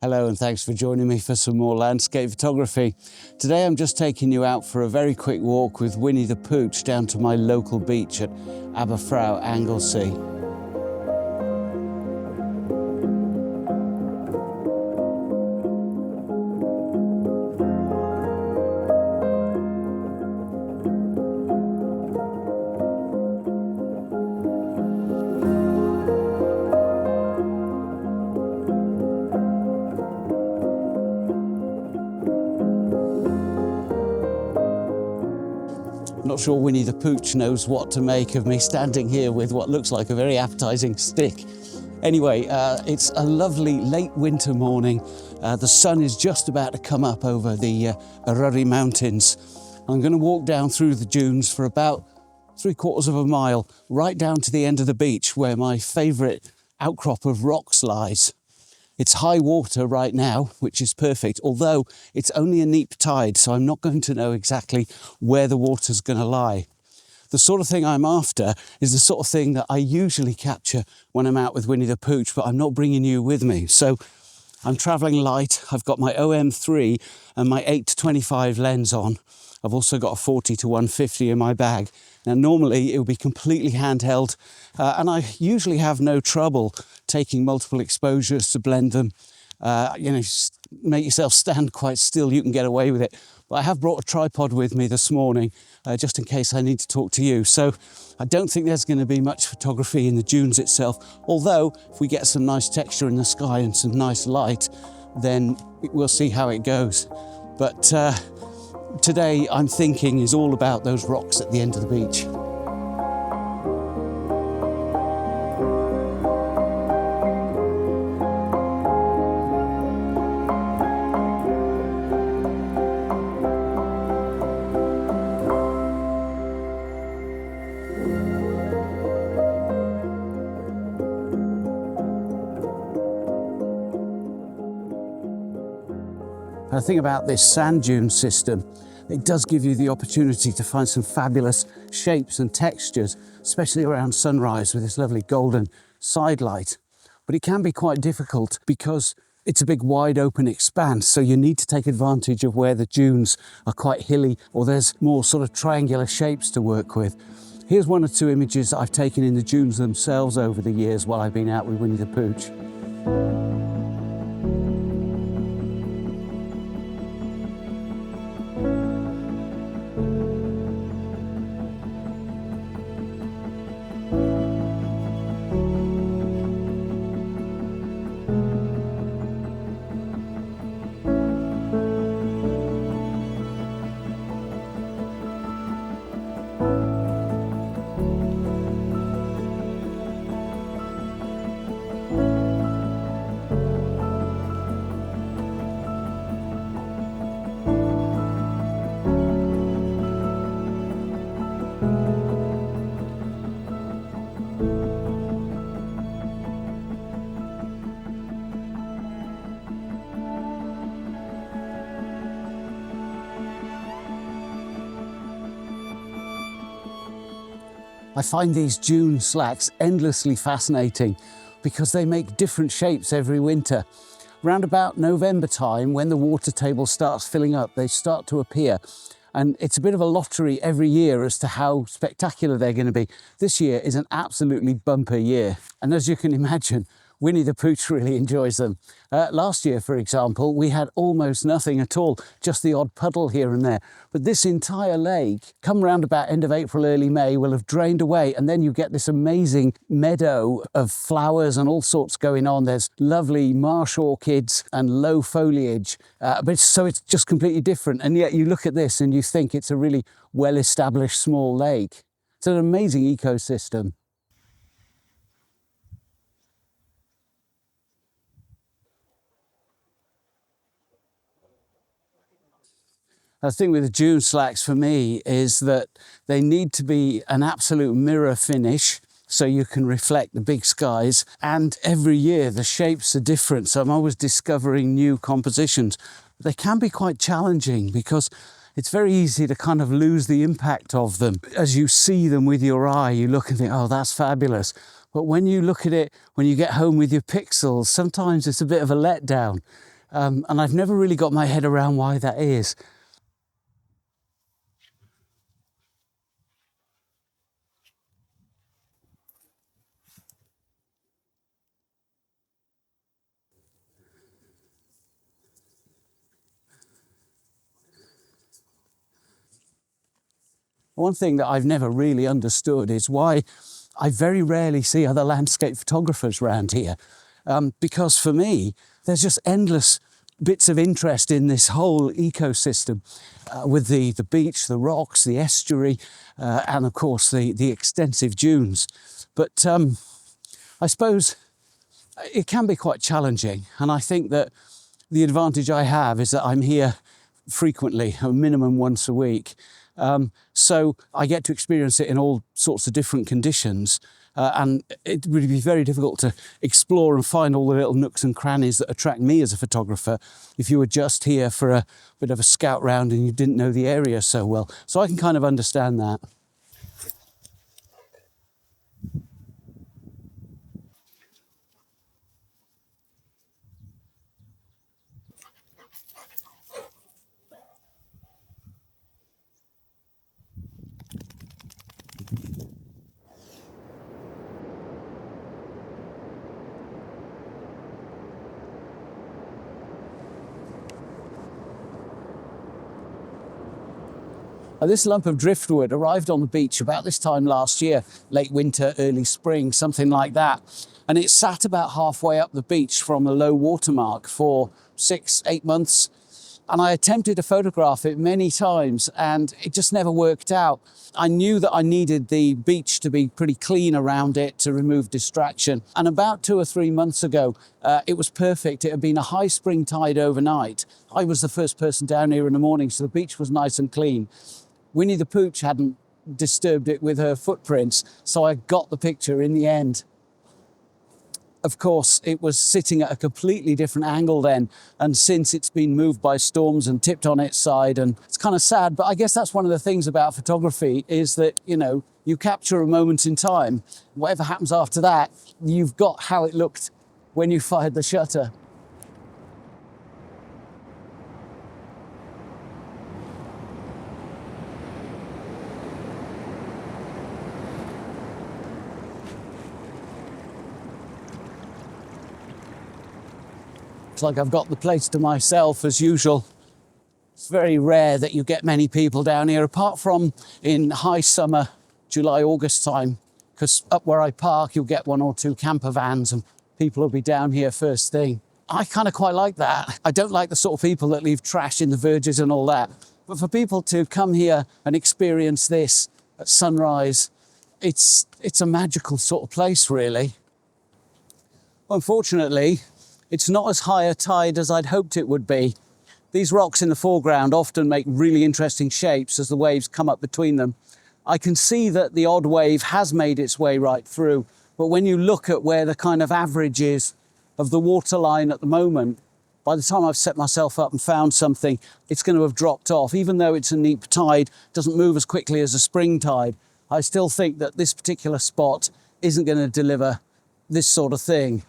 Hello and thanks for joining me for some more landscape photography. Today I'm just taking you out for a very quick walk with Winnie the Pooch down to my local beach at Aberfrau, Anglesey. Not sure Winnie the Pooch knows what to make of me standing here with what looks like a very appetizing stick. Anyway, it's a lovely late winter morning. The sun is just about to come up over the Aruri Mountains. I'm going to walk down through the dunes for about 3/4 of a mile, right down to the end of the beach where my favourite outcrop of rocks lies. It's high water right now, which is perfect, although it's only a neap tide, so I'm not going to know exactly where the water's going to lie. The sort of thing I'm after is the sort of thing that I usually capture when I'm out with Winnie the Pooch, but I'm not bringing you with me. So I'm travelling light. I've got my OM3 and my 8-25 lens on. I've also got a 40-150 in my bag. Now, normally it would be completely handheld, and I usually have no trouble taking multiple exposures to blend them. Just make yourself stand quite still, you can get away with it. But I have brought a tripod with me this morning, just in case I need to talk to you. So I don't think there's going to be much photography in the dunes itself, although if we get some nice texture in the sky and some nice light, then we'll see how it goes. But today I'm thinking is all about those rocks at the end of the beach. The thing about this sand dune system, it does give you the opportunity to find some fabulous shapes and textures, especially around sunrise with this lovely golden side light. But it can be quite difficult because it's a big wide open expanse, so you need to take advantage of where the dunes are quite hilly or there's more sort of triangular shapes to work with. Here's one or two images that I've taken in the dunes themselves over the years while I've been out with Winnie the Pooch. I find these dune slacks endlessly fascinating because they make different shapes every winter. Round about November time, when the water table starts filling up, they start to appear. And it's a bit of a lottery every year as to how spectacular they're going to be. This year is an absolutely bumper year. And as you can imagine, Winnie the Pooch really enjoys them. Last year, for example, we had almost nothing at all, just the odd puddle here and there. But this entire lake, come round about end of April, early May, will have drained away, and then you get this amazing meadow of flowers and all sorts going on. There's lovely marsh orchids and low foliage, so it's just completely different. And yet you look at this and you think it's a really well-established small lake. It's an amazing ecosystem. The thing with the dune slacks for me is that they need to be an absolute mirror finish so you can reflect the big skies. And every year the shapes are different, so I'm always discovering new compositions. They can be quite challenging because it's very easy to kind of lose the impact of them. As you see them with your eye, you look and think, oh, that's fabulous. But when you look at it, when you get home with your pixels, sometimes it's a bit of a letdown. And I've never really got my head around why that is. One thing that I've never really understood is why I very rarely see other landscape photographers around here. Because for me, there's just endless bits of interest in this whole ecosystem with the beach, the rocks, the estuary, and of course the extensive dunes. But I suppose it can be quite challenging. And I think that the advantage I have is that I'm here frequently, a minimum once a week. So I get to experience it in all sorts of different conditions. And it would be very difficult to explore and find all the little nooks and crannies that attract me as a photographer if you were just here for a bit of a scout round and you didn't know the area so well. So I can kind of understand that. This lump of driftwood arrived on the beach about this time last year, late winter, early spring, something like that. And it sat about halfway up the beach from a low water mark for 6-8 months. And I attempted to photograph it many times and it just never worked out. I knew that I needed the beach to be pretty clean around it to remove distraction. And about 2 or 3 months ago, it was perfect. It had been a high spring tide overnight. I was the first person down here in the morning, so the beach was nice and clean. Winnie the Pooch hadn't disturbed it with her footprints, so I got the picture in the end. Of course, it was sitting at a completely different angle then, and since it's been moved by storms and tipped on its side, and it's kind of sad, but I guess that's one of the things about photography is that, you know, you capture a moment in time. Whatever happens after that, you've got how it looked when you fired the shutter. It's like I've got the place to myself as usual. It's very rare that you get many people down here, apart from in high summer, July, August time, because up where I park, you'll get 1 or 2 camper vans and people will be down here first thing. I kind of quite like that. I don't like the sort of people that leave trash in the verges and all that. But for people to come here and experience this at sunrise, it's a magical sort of place, really. Unfortunately, it's not as high a tide as I'd hoped it would be. These rocks in the foreground often make really interesting shapes as the waves come up between them. I can see that the odd wave has made its way right through, but when you look at where the kind of average is of the waterline at the moment, by the time I've set myself up and found something, it's going to have dropped off. Even though it's a neap tide, it doesn't move as quickly as a spring tide. I still think that this particular spot isn't going to deliver this sort of thing.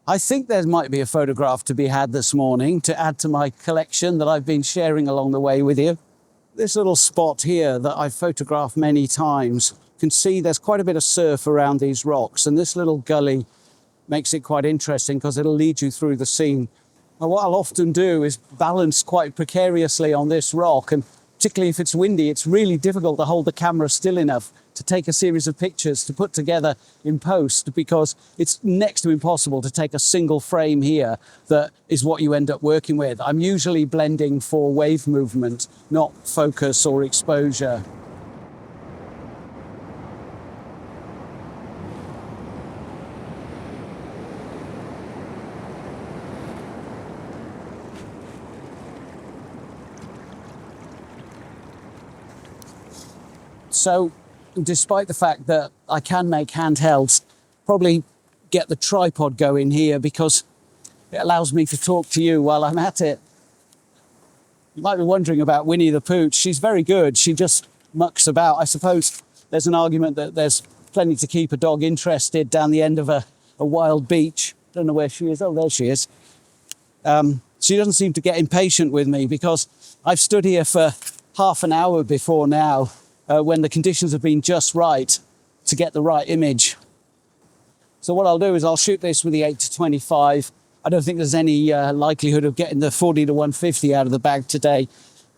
I think there might be a photograph to be had this morning to add to my collection that I've been sharing along the way with you. This little spot here that I've photographed many times, you can see there's quite a bit of surf around these rocks, and this little gully makes it quite interesting because it'll lead you through the scene. And what I'll often do is balance quite precariously on this rock, and particularly if it's windy, it's really difficult to hold the camera still enough to take a series of pictures to put together in post, because it's next to impossible to take a single frame here that is what you end up working with. I'm usually blending for wave movement, not focus or exposure. So, despite the fact that I can make handhelds, probably get the tripod going here because it allows me to talk to you while I'm at it. You might be wondering about Winnie the Pooch. She's very good. She just mucks about. I suppose there's an argument that there's plenty to keep a dog interested down the end of a wild beach. Don't know where she is. Oh, there she is. She doesn't seem to get impatient with me because I've stood here for half an hour before now when the conditions have been just right to get the right image. So what I'll do is I'll shoot this with the 8-25. I don't think there's any likelihood of getting the 40-150 out of the bag today.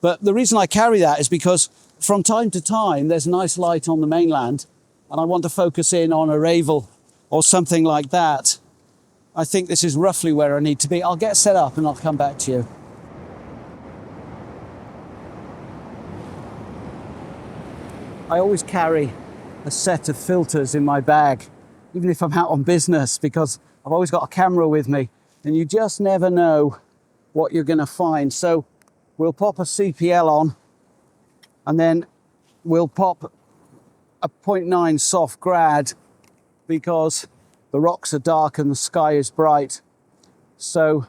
But the reason I carry that is because from time to time, there's a nice light on the mainland and I want to focus in on a ravel or something like that. I think this is roughly where I need to be. I'll get set up and I'll come back to you. I always carry a set of filters in my bag, even if I'm out on business, because I've always got a camera with me and you just never know what you're going to find. So we'll pop a CPL on and then we'll pop a 0.9 soft grad because the rocks are dark and the sky is bright. So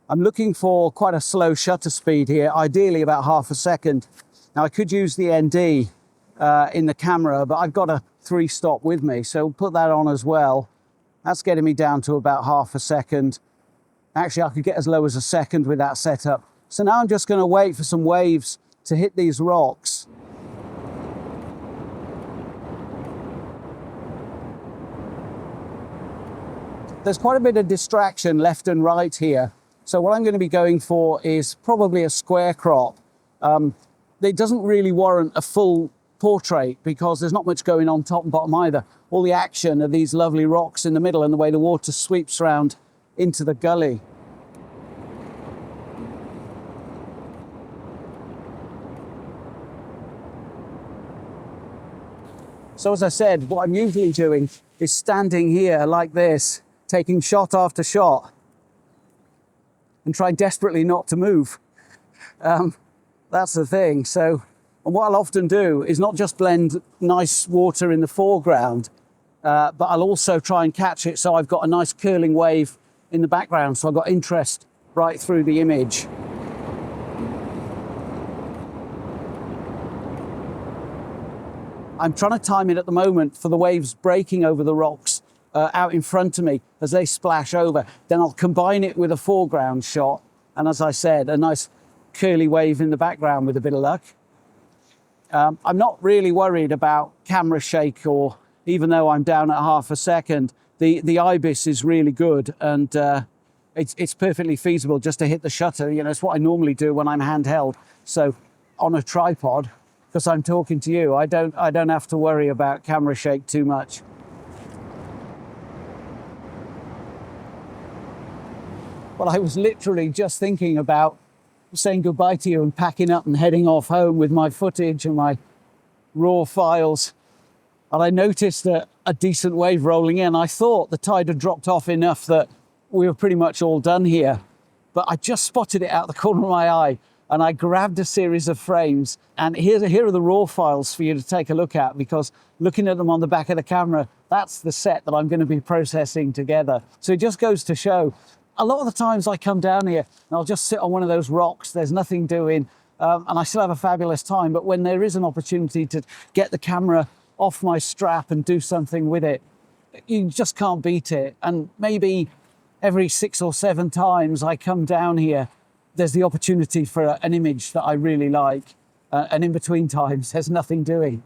I'm looking for quite a slow shutter speed here, ideally about half a second. Now I could use the ND in the camera, but I've got a 3-stop with me, so we'll put that on as well. That's getting me down to about half a second. Actually, I could get as low as a second with that setup. So now I'm just going to wait for some waves to hit these rocks. There's quite a bit of distraction left and right here. So what I'm going to be going for is probably a square crop. It doesn't really warrant a full portrait because there's not much going on top and bottom either. All the action are these lovely rocks in the middle and the way the water sweeps around into the gully. So as I said, what I'm usually doing is standing here like this, taking shot after shot and trying desperately not to move. That's the thing. So, and what I'll often do is not just blend nice water in the foreground, but I'll also try and catch it so I've got a nice curling wave in the background, so I've got interest right through the image. I'm trying to time it at the moment for the waves breaking over the rocks out in front of me as they splash over. Then I'll combine it with a foreground shot, and as I said, a nice curly wave in the background with a bit of luck. I'm not really worried about camera shake, or even though I'm down at half a second, the IBIS is really good, and it's perfectly feasible just to hit the shutter. You know, it's what I normally do when I'm handheld. So on a tripod, because I'm talking to you, I don't have to worry about camera shake too much. Well, I was literally just thinking about saying goodbye to you and packing up and heading off home with my footage and my raw files. And I noticed a decent wave rolling in. I thought the tide had dropped off enough that we were pretty much all done here. But I just spotted it out the corner of my eye and I grabbed a series of frames. And here are the raw files for you to take a look at, because looking at them on the back of the camera, that's the set that I'm going to be processing together. So it just goes to show, a lot of the times I come down here and I'll just sit on one of those rocks, there's nothing doing, and I still have a fabulous time. But when there is an opportunity to get the camera off my strap and do something with it, you just can't beat it. And maybe every 6 or 7 times I come down here, there's the opportunity for an image that I really like. And in between times, there's nothing doing.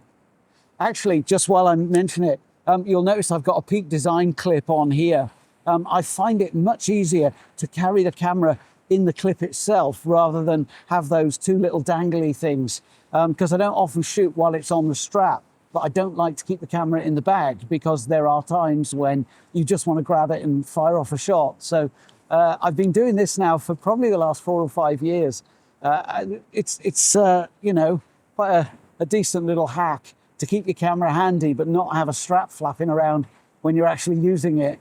Actually, just while I mention it, you'll notice I've got a Peak Design clip on here. I find it much easier to carry the camera in the clip itself rather than have those 2 little dangly things, because I don't often shoot while it's on the strap, but I don't like to keep the camera in the bag because there are times when you just want to grab it and fire off a shot. So I've been doing this now for probably the last 4 or 5 years. It's you know, quite a decent little hack to keep your camera handy but not have a strap flapping around when you're actually using it.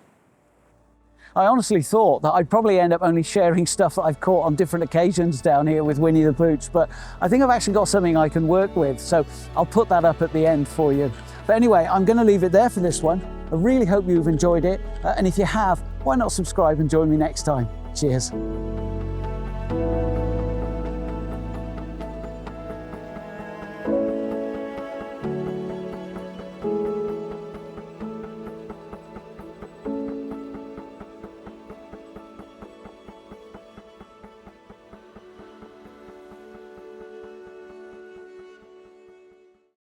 I honestly thought that I'd probably end up only sharing stuff that I've caught on different occasions down here with Winnie the Pooch, but I think I've actually got something I can work with, so I'll put that up at the end for you. But anyway, I'm going to leave it there for this one. I really hope you've enjoyed it, and if you have, why not subscribe and join me next time? Cheers.